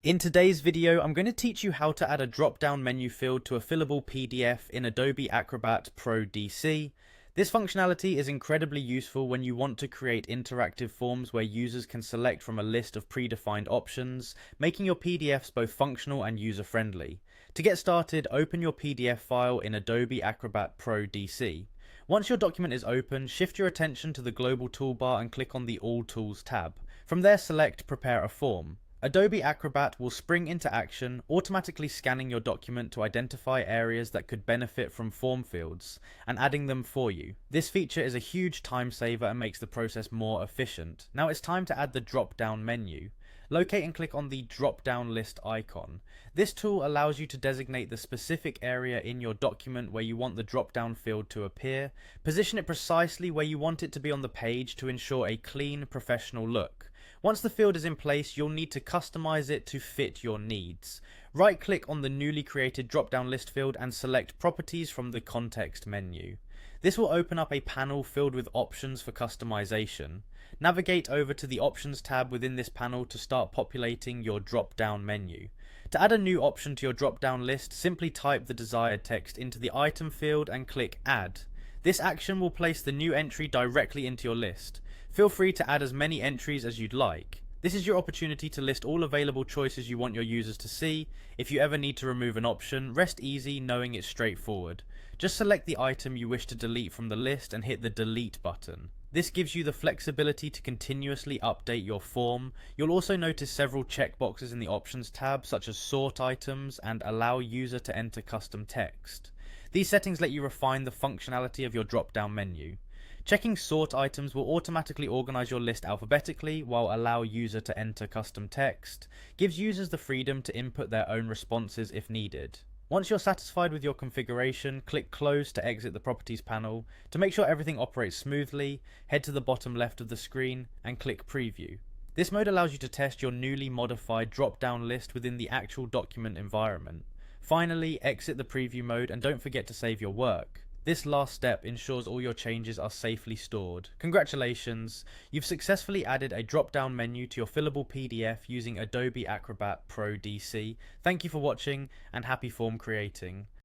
In today's video, I'm going to teach you how to add a drop-down menu field to a fillable PDF in Adobe Acrobat Pro DC. This functionality is incredibly useful when you want to create interactive forms where users can select from a list of predefined options, making your PDFs both functional and user-friendly. To get started, open your PDF file in Adobe Acrobat Pro DC. Once your document is open, shift your attention to the global toolbar and click on the All Tools tab. From there, select Prepare a Form. Adobe Acrobat will spring into action, automatically scanning your document to identify areas that could benefit from form fields, and adding them for you. This feature is a huge time saver and makes the process more efficient. Now it's time to add the drop-down menu. Locate and click on the drop-down list icon. This tool allows you to designate the specific area in your document where you want the drop-down field to appear, position it precisely where you want it to be on the page to ensure a clean, professional look. Once the field is in place, you'll need to customize it to fit your needs. Right-click on the newly created drop-down list field and select Properties from the context menu. This will open up a panel filled with options for customization. Navigate over to the Options tab within this panel to start populating your drop-down menu. To add a new option to your drop-down list, simply type the desired text into the item field and click Add. This action will place the new entry directly into your list. Feel free to add as many entries as you'd like. This is your opportunity to list all available choices you want your users to see. If you ever need to remove an option, rest easy knowing it's straightforward. Just select the item you wish to delete from the list and hit the Delete button. This gives you the flexibility to continuously update your form. You'll also notice several checkboxes in the Options tab, such as Sort Items and Allow User to Enter Custom Text. These settings let you refine the functionality of your drop-down menu. Checking sort items will automatically organize your list alphabetically, while allow user to enter custom text gives users the freedom to input their own responses if needed. Once you're satisfied with your configuration, click Close to exit the Properties panel. To make sure everything operates smoothly, head to the bottom left of the screen and click Preview. This mode allows you to test your newly modified drop-down list within the actual document environment. Finally, exit the preview mode and don't forget to save your work. This last step ensures all your changes are safely stored. Congratulations! You've successfully added a drop-down menu to your fillable PDF using Adobe Acrobat Pro DC. Thank you for watching and happy form creating.